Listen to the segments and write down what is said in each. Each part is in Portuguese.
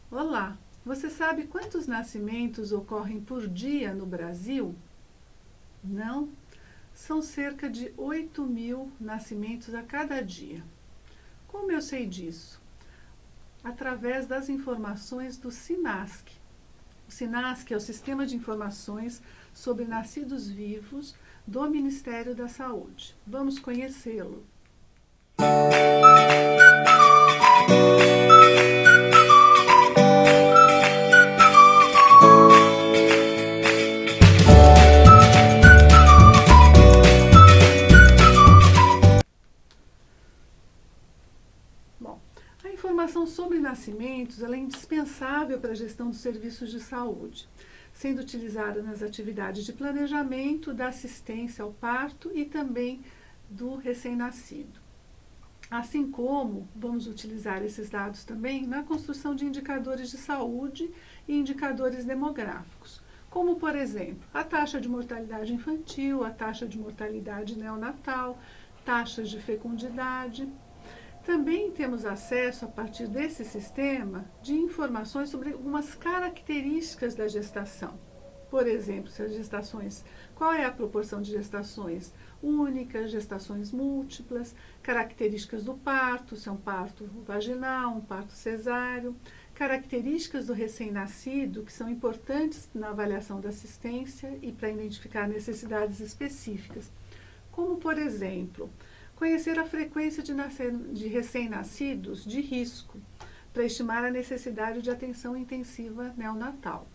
Olá, você sabe quantos nascimentos ocorrem por dia no Brasil? Não? São cerca de 8.000 nascimentos a cada dia. Como eu sei disso? Através das informações do SINASC. O SINASC é o Sistema de Informações sobre Nascidos Vivos do Ministério da Saúde. Vamos conhecê-lo. Bom, a informação sobre nascimentos ela é indispensável para a gestão dos serviços de saúde, sendo utilizada nas atividades de planejamento, da assistência ao parto e também do recém-nascido. Assim como vamos utilizar esses dados também na construção de indicadores de saúde e indicadores demográficos, como, por exemplo, a taxa de mortalidade infantil, a taxa de mortalidade neonatal, taxas de fecundidade. Também temos acesso, a partir desse sistema, de informações sobre algumas características da gestação. Por exemplo, se as gestações, qual é a proporção de gestações únicas, gestações múltiplas, características do parto, se é um parto vaginal, um parto cesáreo, características do recém-nascido, que são importantes na avaliação da assistência e para identificar necessidades específicas, como, por exemplo, conhecer a frequência de recém-nascidos de risco, para estimar a necessidade de atenção intensiva neonatal.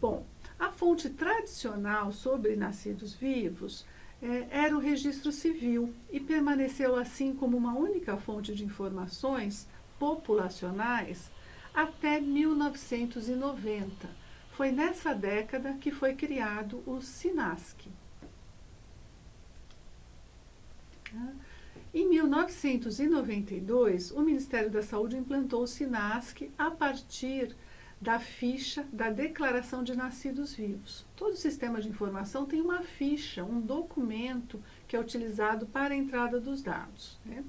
Bom, a fonte tradicional sobre nascidos vivos era o registro civil e permaneceu assim como uma única fonte de informações populacionais até 1990. Foi nessa década que foi criado o SINASC. Em 1992, o Ministério da Saúde implantou o SINASC a partir da ficha da Declaração de Nascidos Vivos. Todo sistema de informação tem uma ficha, um documento que é utilizado para a entrada dos dados, né?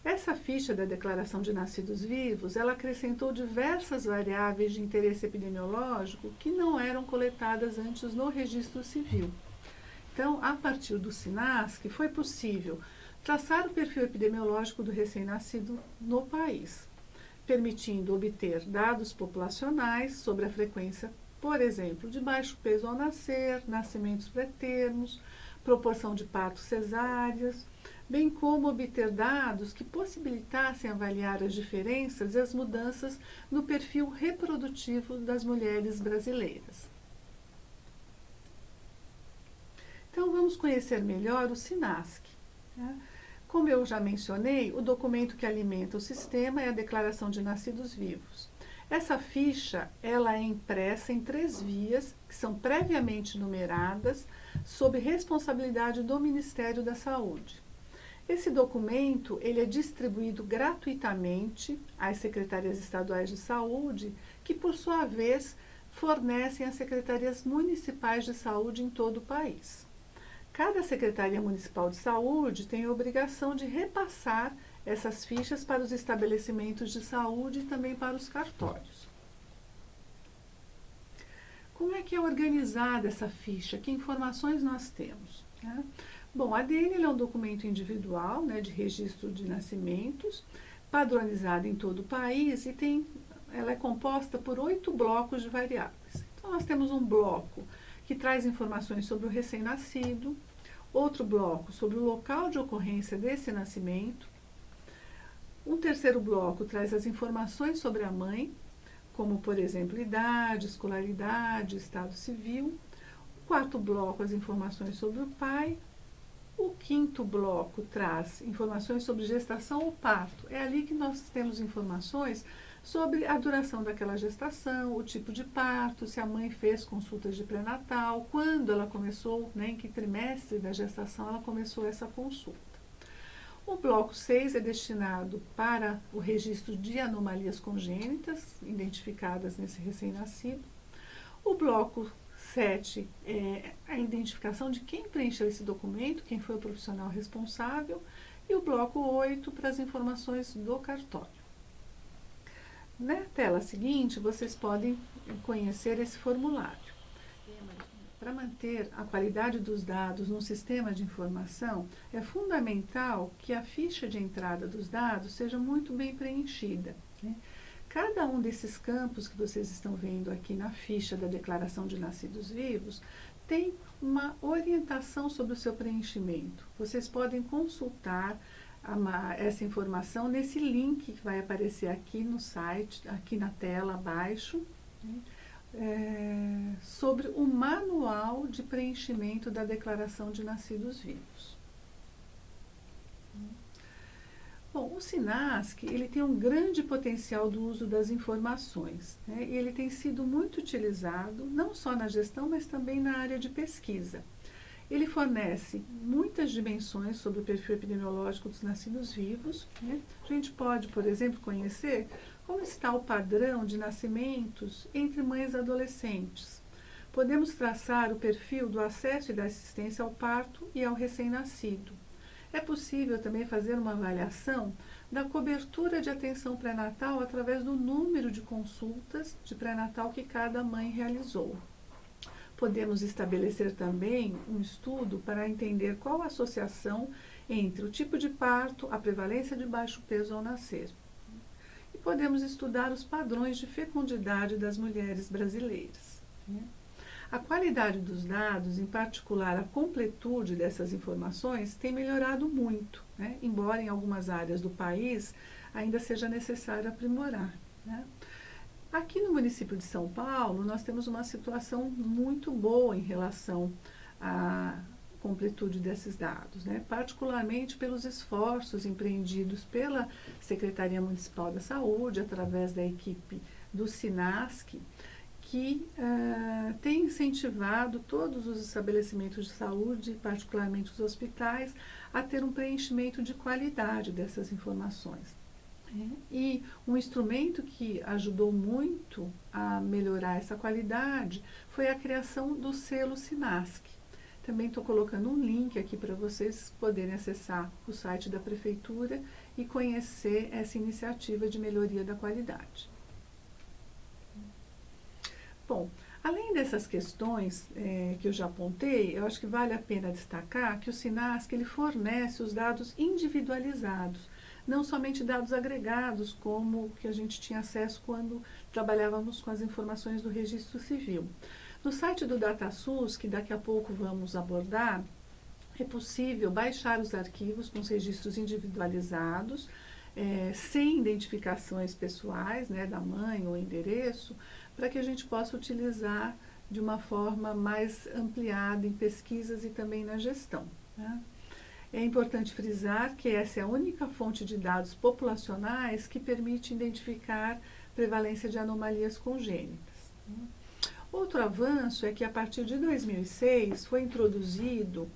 Essa ficha da Declaração de Nascidos Vivos, ela acrescentou diversas variáveis de interesse epidemiológico que não eram coletadas antes no registro civil. Então, a partir do SINASC, foi possível traçar o perfil epidemiológico do recém-nascido no país, permitindo obter dados populacionais sobre a frequência, por exemplo, de baixo peso ao nascer, nascimentos pré-termos, proporção de partos cesáreas, bem como obter dados que possibilitassem avaliar as diferenças e as mudanças no perfil reprodutivo das mulheres brasileiras. Então, vamos conhecer melhor o SINASC, né? Como eu já mencionei, o documento que alimenta o sistema é a Declaração de Nascidos Vivos. Essa ficha ela é impressa em 3 vias, que são previamente numeradas, sob responsabilidade do Ministério da Saúde. Esse documento ele é distribuído gratuitamente às secretarias estaduais de saúde, que, por sua vez, fornecem às secretarias municipais de saúde em todo o país. Cada Secretaria Municipal de Saúde tem a obrigação de repassar essas fichas para os estabelecimentos de saúde e também para os cartórios. Como é que é organizada essa ficha? Que informações nós temos, né? Bom, a DN é um documento individual, né, de registro de nascimentos, padronizado em todo o país e ela é composta por 8 blocos de variáveis. Então, nós temos um bloco que traz informações sobre o recém-nascido, outro bloco sobre o local de ocorrência desse nascimento, um terceiro bloco traz as informações sobre a mãe, como, por exemplo, idade, escolaridade, estado civil, o quarto bloco as informações sobre o pai, o quinto bloco traz informações sobre gestação ou parto. É ali que nós temos informações sobre a duração daquela gestação, o tipo de parto, se a mãe fez consultas de pré-natal, quando ela começou, né, em que trimestre da gestação ela começou essa consulta. O bloco 6 é destinado para o registro de anomalias congênitas identificadas nesse recém-nascido. O bloco 7 é a identificação de quem preencheu esse documento, quem foi o profissional responsável, e o bloco 8 para as informações do cartório. Na tela seguinte, vocês podem conhecer esse formulário. Para manter a qualidade dos dados num sistema de informação, é fundamental que a ficha de entrada dos dados seja muito bem preenchida, né? Cada um desses campos que vocês estão vendo aqui na ficha da Declaração de Nascidos Vivos tem uma orientação sobre o seu preenchimento. Vocês podem consultar essa informação nesse link que vai aparecer aqui no site, aqui na tela abaixo, né? Sobre o manual de preenchimento da Declaração de Nascidos Vivos. Bom, o SINASC, ele tem um grande potencial do uso das informações, né? E ele tem sido muito utilizado, não só na gestão, mas também na área de pesquisa. Ele fornece muitas dimensões sobre o perfil epidemiológico dos nascidos vivos, né? A gente pode, por exemplo, conhecer como está o padrão de nascimentos entre mães adolescentes. Podemos traçar o perfil do acesso e da assistência ao parto e ao recém-nascido. É possível também fazer uma avaliação da cobertura de atenção pré-natal através do número de consultas de pré-natal que cada mãe realizou. Podemos estabelecer também um estudo para entender qual a associação entre o tipo de parto, a prevalência de baixo peso ao nascer. E podemos estudar os padrões de fecundidade das mulheres brasileiras, né? A qualidade dos dados, em particular a completude dessas informações, tem melhorado muito, né? Embora em algumas áreas do país ainda seja necessário aprimorar, né? Aqui no município de São Paulo, nós temos uma situação muito boa em relação à completude desses dados, né? Particularmente pelos esforços empreendidos pela Secretaria Municipal da Saúde, através da equipe do SINASC, que tem incentivado todos os estabelecimentos de saúde, particularmente os hospitais, a ter um preenchimento de qualidade dessas informações. E um instrumento que ajudou muito a melhorar essa qualidade foi a criação do selo SINASC. Também estou colocando um link aqui para vocês poderem acessar o site da Prefeitura e conhecer essa iniciativa de melhoria da qualidade. Bom, além dessas questões que eu já apontei, eu acho que vale a pena destacar que o SINASC ele fornece os dados individualizados, não somente dados agregados, como que a gente tinha acesso quando trabalhávamos com as informações do Registro Civil. No site do DataSUS, que daqui a pouco vamos abordar, é possível baixar os arquivos com os registros individualizados, sem identificações pessoais, né, da mãe ou endereço, para que a gente possa utilizar de uma forma mais ampliada em pesquisas e também na gestão, né? É importante frisar que essa é a única fonte de dados populacionais que permite identificar prevalência de anomalias congênitas. Outro avanço é que, a partir de 2006, foi introduzido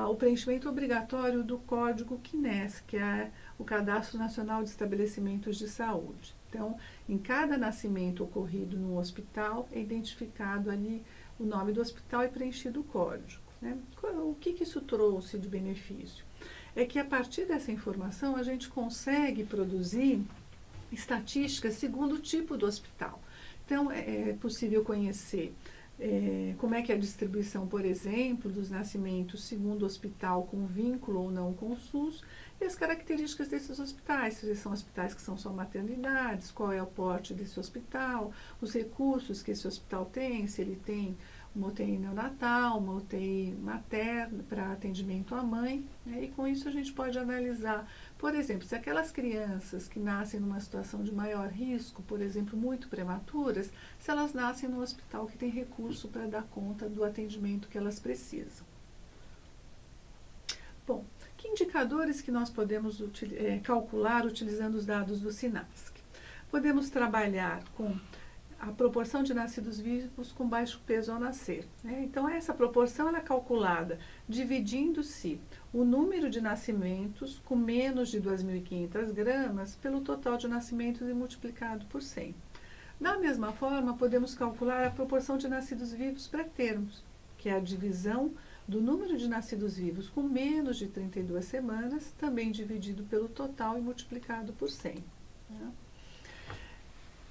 o preenchimento obrigatório do código CNES, que é o Cadastro Nacional de Estabelecimentos de Saúde. Então, em cada nascimento ocorrido no hospital, é identificado ali o nome do hospital e preenchido o código, né? O que isso trouxe de benefício? É que, a partir dessa informação, a gente consegue produzir estatísticas segundo o tipo do hospital. Então, é possível conhecer como é que é a distribuição, por exemplo, dos nascimentos segundo o hospital com vínculo ou não com o SUS, e as características desses hospitais, se são hospitais que são só maternidades, qual é o porte desse hospital, os recursos que esse hospital tem, se ele tem uma UTI neonatal, uma UTI materna para atendimento à mãe, né? E com isso a gente pode analisar, por exemplo, se aquelas crianças que nascem numa situação de maior risco, por exemplo, muito prematuras, se elas nascem num hospital que tem recurso para dar conta do atendimento que elas precisam. Bom, que indicadores que nós podemos calcular utilizando os dados do SINASC? Podemos trabalhar com a proporção de nascidos vivos com baixo peso ao nascer, né? Então, essa proporção ela é calculada dividindo-se o número de nascimentos com menos de 2.500 gramas pelo total de nascimentos e multiplicado por 100. Da mesma forma, podemos calcular a proporção de nascidos vivos pré-termos, que é a divisão do número de nascidos vivos com menos de 32 semanas, também dividido pelo total e multiplicado por 100. Né?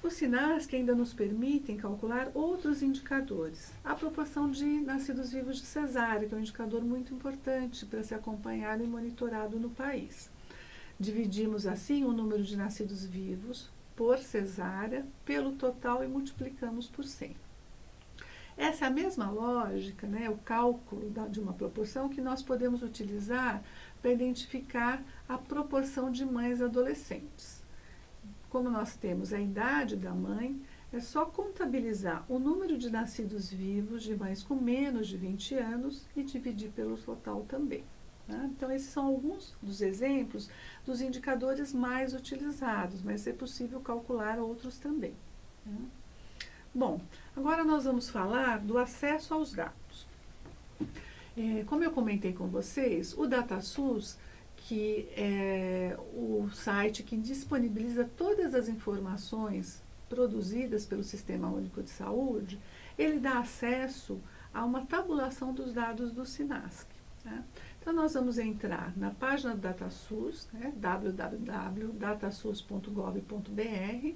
Os SINASC ainda nos permitem calcular outros indicadores. A proporção de nascidos vivos de cesárea, que é um indicador muito importante para ser acompanhado e monitorado no país. Dividimos assim o número de nascidos vivos por cesárea pelo total e multiplicamos por 100. Essa é a mesma lógica, né, o cálculo de uma proporção que nós podemos utilizar para identificar a proporção de mães adolescentes. Como nós temos a idade da mãe, é só contabilizar o número de nascidos vivos de mães com menos de 20 anos e dividir pelo total também. Tá? Então, esses são alguns dos exemplos dos indicadores mais utilizados, mas é possível calcular outros também. Tá? Bom, agora nós vamos falar do acesso aos dados. Como eu comentei com vocês, o DataSUS, que é o site que disponibiliza todas as informações produzidas pelo Sistema Único de Saúde, ele dá acesso a uma tabulação dos dados do SINASC. Tá? Então, nós vamos entrar na página do DataSUS, né, www.datasus.gov.br.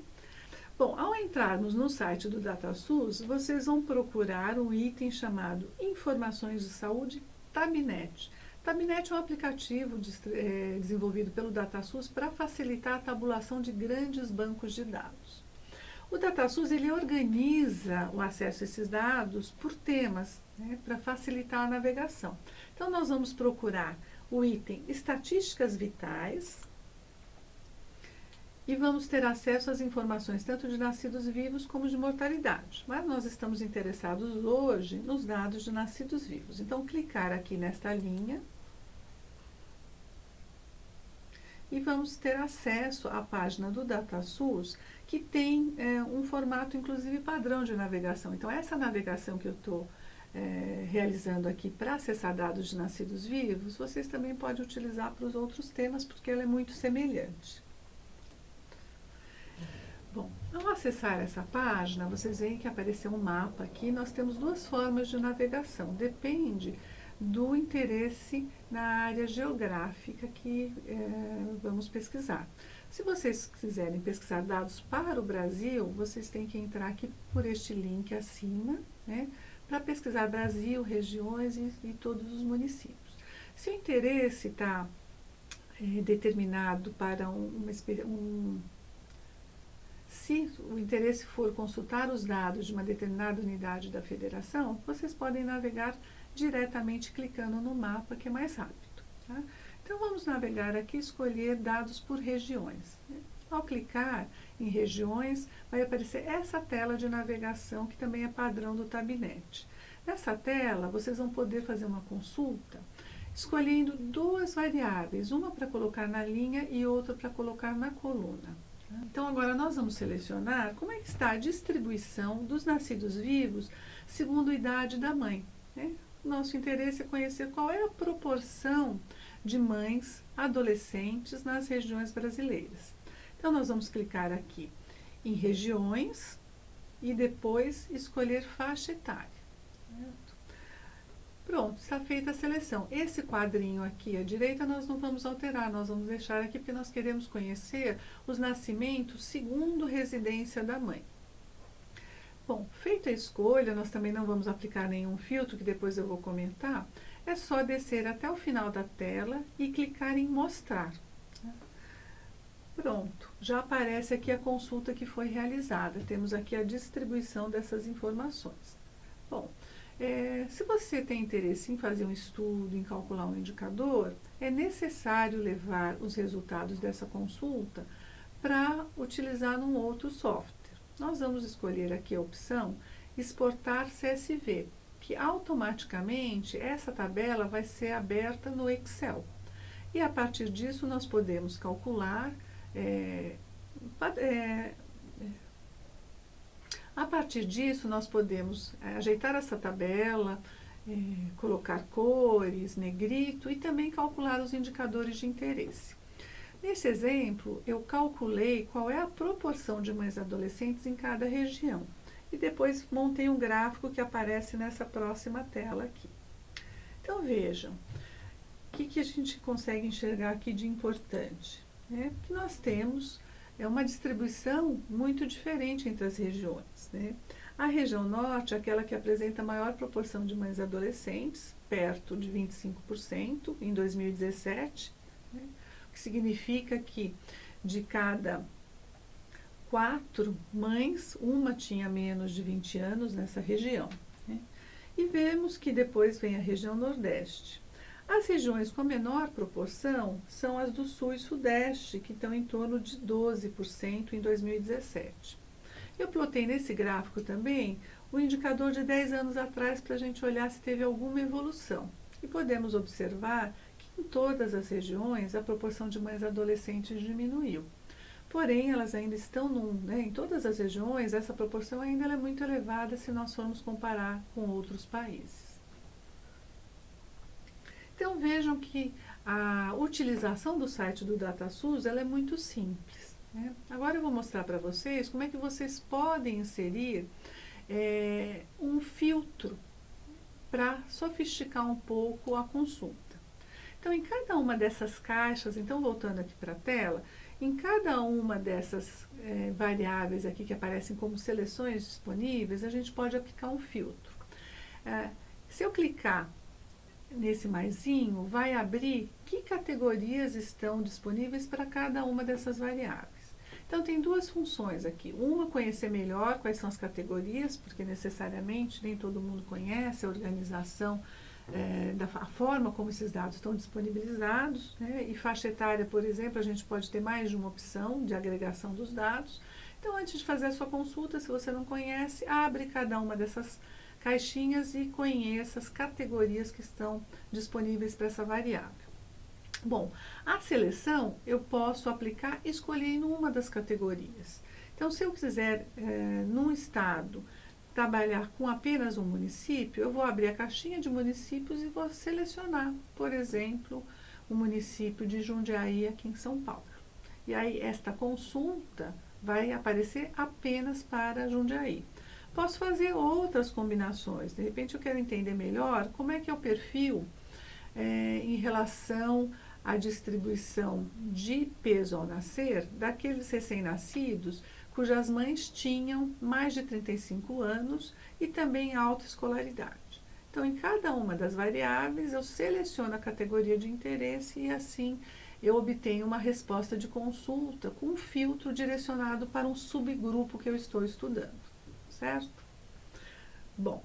Bom, ao entrarmos no site do DataSUS, vocês vão procurar um item chamado Informações de Saúde Tabnet. Tabnet é um aplicativo desenvolvido pelo DataSUS para facilitar a tabulação de grandes bancos de dados. O DataSUS ele organiza o acesso a esses dados por temas, né, para facilitar a navegação. Então, nós vamos procurar o item Estatísticas Vitais e vamos ter acesso às informações tanto de nascidos vivos como de mortalidade. Mas nós estamos interessados hoje nos dados de nascidos vivos. Então, clicar aqui nesta linha e vamos ter acesso à página do DataSUS, que tem um formato, inclusive, padrão de navegação. Então, essa navegação que eu estou realizando aqui para acessar dados de nascidos vivos, vocês também podem utilizar para os outros temas, porque ela é muito semelhante. Bom, ao acessar essa página, vocês veem que apareceu um mapa aqui. Nós temos duas formas de navegação. Depende do interesse na área geográfica que vamos pesquisar. Se vocês quiserem pesquisar dados para o Brasil, vocês têm que entrar aqui por este link acima, né, para pesquisar Brasil, regiões e todos os municípios. Se o interesse está determinado para se o interesse for consultar os dados de uma determinada unidade da federação, vocês podem navegar diretamente clicando no mapa, que é mais rápido. Tá? Então, vamos navegar aqui e escolher dados por regiões. Ao clicar em regiões, vai aparecer essa tela de navegação, que também é padrão do Tabnet. Nessa tela, vocês vão poder fazer uma consulta, escolhendo duas variáveis, uma para colocar na linha e outra para colocar na coluna. Então, agora nós vamos selecionar como é que está a distribuição dos nascidos vivos segundo a idade da mãe. Né? Nosso interesse é conhecer qual é a proporção de mães adolescentes nas regiões brasileiras. Então, nós vamos clicar aqui em regiões e depois escolher faixa etária. Certo? Pronto, está feita a seleção. Esse quadrinho aqui à direita nós não vamos alterar, nós vamos deixar aqui porque nós queremos conhecer os nascimentos segundo residência da mãe. Bom, feita a escolha, nós também não vamos aplicar nenhum filtro, que depois eu vou comentar. É só descer até o final da tela e clicar em mostrar. Pronto, já aparece aqui a consulta que foi realizada. Temos aqui a distribuição dessas informações. Bom, se você tem interesse em fazer um estudo, em calcular um indicador, é necessário levar os resultados dessa consulta para utilizar num outro software. Nós vamos escolher aqui a opção Exportar CSV, que automaticamente essa tabela vai ser aberta no Excel. E a partir disso nós podemos calcular, a partir disso nós podemos ajeitar essa tabela, colocar cores, negrito e também calcular os indicadores de interesse. Nesse exemplo, eu calculei qual é a proporção de mães adolescentes em cada região. E depois montei um gráfico que aparece nessa próxima tela aqui. Então, vejam, o que a gente consegue enxergar aqui de importante? Que nós temos é uma distribuição muito diferente entre as regiões, né? A região norte é aquela que apresenta maior proporção de mães adolescentes, perto de 25% em 2017, né? O que significa que de cada 4 mães, uma tinha menos de 20 anos nessa região, né? E vemos que depois vem a região nordeste. As regiões com menor proporção são as do sul e sudeste, que estão em torno de 12% em 2017. Eu plotei nesse gráfico também o indicador de 10 anos atrás para a gente olhar se teve alguma evolução. E podemos observar que em todas as regiões a proporção de mães adolescentes diminuiu. Porém, elas ainda estão em todas as regiões, essa proporção ainda é muito elevada se nós formos comparar com outros países. Então, vejam que a utilização do site do DataSUS ela é muito simples, né? Agora eu vou mostrar para vocês como é que vocês podem inserir um filtro para sofisticar um pouco a consulta. Então, em cada uma dessas caixas, então voltando aqui para a tela, em cada uma dessas variáveis aqui que aparecem como seleções disponíveis, a gente pode aplicar um filtro. Se eu clicar nesse maisinho, vai abrir que categorias estão disponíveis para cada uma dessas variáveis. Então, tem duas funções aqui. Uma, conhecer melhor quais são as categorias, porque necessariamente nem todo mundo conhece a organização, da forma como esses dados estão disponibilizados, né? E faixa etária, por exemplo, a gente pode ter mais de uma opção de agregação dos dados. Então, antes de fazer a sua consulta, se você não conhece, abre cada uma dessas caixinhas e conheça as categorias que estão disponíveis para essa variável. Bom, a seleção eu posso aplicar escolhendo uma das categorias. Então, se eu quiser, num estado, trabalhar com apenas um município, eu vou abrir a caixinha de municípios e vou selecionar, por exemplo, o município de Jundiaí, aqui em São Paulo. E aí, esta consulta vai aparecer apenas para Jundiaí. Posso fazer outras combinações. De repente, eu quero entender melhor como é que é o perfil em relação à distribuição de peso ao nascer daqueles recém-nascidos cujas mães tinham mais de 35 anos e também alta escolaridade. Então, em cada uma das variáveis, eu seleciono a categoria de interesse e assim eu obtenho uma resposta de consulta com um filtro direcionado para um subgrupo que eu estou estudando. Certo? Bom,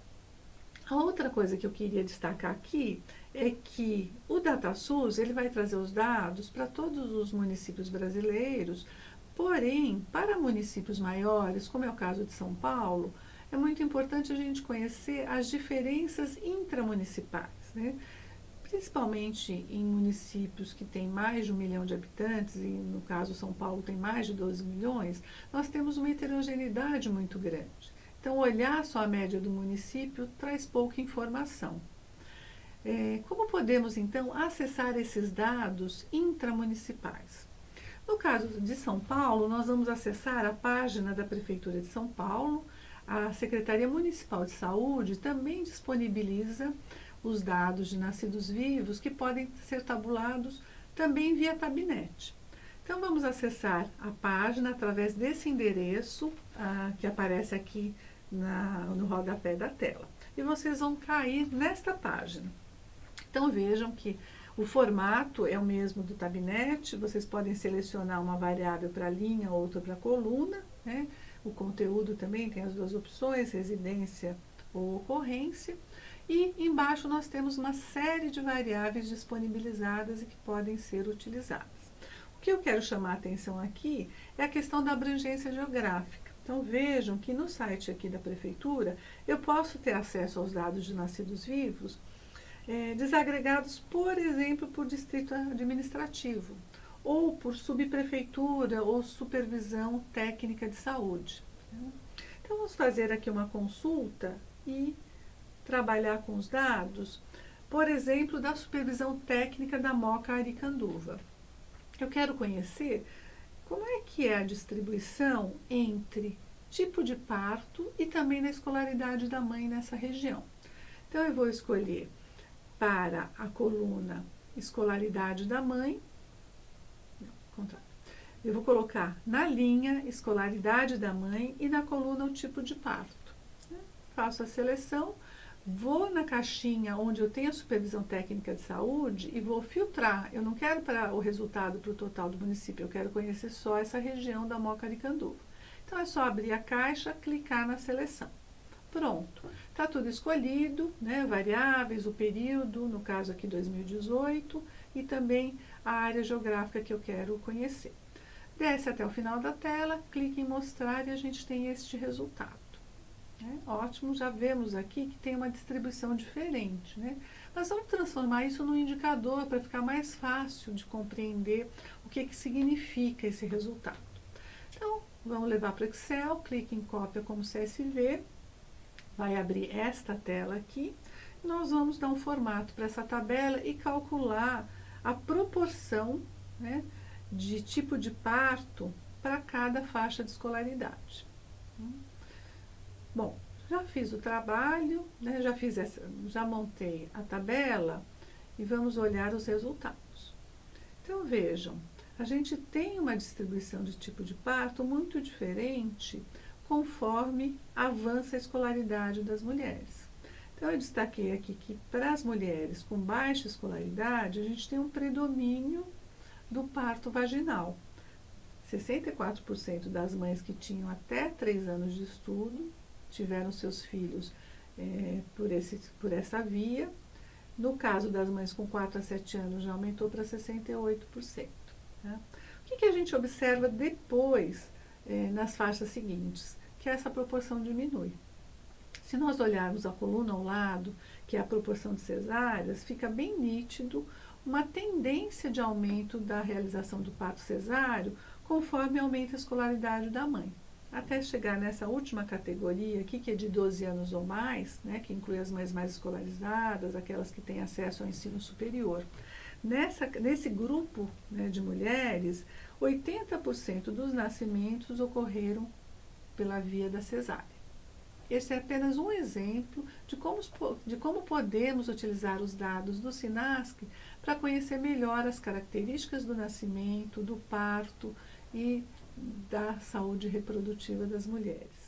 a outra coisa que eu queria destacar aqui é que o DataSUS ele vai trazer os dados para todos os municípios brasileiros, porém, para municípios maiores, como é o caso de São Paulo, é muito importante a gente conhecer as diferenças intramunicipais, né? Principalmente em municípios que têm mais de 1 milhão de habitantes, e no caso São Paulo tem mais de 12 milhões, nós temos uma heterogeneidade muito grande. Então, olhar só a média do município traz pouca informação. Como podemos, então, acessar esses dados intramunicipais? No caso de São Paulo, nós vamos acessar a página da Prefeitura de São Paulo. A Secretaria Municipal de Saúde também disponibiliza os dados de nascidos vivos que podem ser tabulados também via Tabinete. Então, vamos acessar a página através desse endereço que aparece aqui no rodapé da tela. E vocês vão cair nesta página. Então, vejam que o formato é o mesmo do Tabinete. Vocês podem selecionar uma variável para linha, outra para coluna, né? O conteúdo também tem as duas opções, residência ou ocorrência. E embaixo nós temos uma série de variáveis disponibilizadas e que podem ser utilizadas. O que eu quero chamar a atenção aqui é a questão da abrangência geográfica. Então, vejam que no site aqui da Prefeitura, eu posso ter acesso aos dados de nascidos vivos desagregados, por exemplo, por distrito administrativo, ou por subprefeitura ou supervisão técnica de saúde. Então, vamos fazer aqui uma consulta e trabalhar com os dados, por exemplo, da supervisão técnica da Moca Aricanduva. Eu quero conhecer como é que é a distribuição entre tipo de parto e também na escolaridade da mãe nessa região. Então, eu vou escolher para a coluna escolaridade da mãe, eu vou colocar na linha escolaridade da mãe e na coluna o tipo de parto. Faço a seleção, vou na caixinha onde eu tenho a supervisão técnica de saúde e vou filtrar. Eu não quero para o resultado para o total do município, eu quero conhecer só essa região da Moca Aricanduva. Então é só abrir a caixa, clicar na seleção. Pronto, está tudo escolhido, né? Variáveis, o período, no caso aqui 2018, e também a área geográfica que eu quero conhecer. Desce até o final da tela, clique em mostrar e a gente tem este resultado. Ótimo, já vemos aqui que tem uma distribuição diferente, né? Mas vamos transformar isso num indicador para ficar mais fácil de compreender o que significa esse resultado. Então, vamos levar para o Excel, clique em cópia como CSV, vai abrir esta tela aqui, e nós vamos dar um formato para essa tabela e calcular a proporção, né, de tipo de parto para cada faixa de escolaridade. Bom, já fiz o trabalho, né, já montei a tabela e vamos olhar os resultados. Então vejam, a gente tem uma distribuição de tipo de parto muito diferente conforme avança a escolaridade das mulheres. Então eu destaquei aqui que para as mulheres com baixa escolaridade, a gente tem um predomínio do parto vaginal. 64% das mães que tinham até 3 anos de estudo tiveram seus filhos por essa via. No caso das mães com 4 a 7 anos, já aumentou para 68%. Né? O que a gente observa depois nas faixas seguintes? Que essa proporção diminui. Se nós olharmos a coluna ao lado, que é a proporção de cesáreas, fica bem nítido uma tendência de aumento da realização do parto cesáreo conforme aumenta a escolaridade da mãe. Até chegar nessa última categoria aqui, que é de 12 anos ou mais, né, que inclui as mães mais escolarizadas, aquelas que têm acesso ao ensino superior. Nesse grupo, né, de mulheres, 80% dos nascimentos ocorreram pela via da cesárea. Esse é apenas um exemplo de como podemos utilizar os dados do SINASC para conhecer melhor as características do nascimento, do parto e da saúde reprodutiva das mulheres.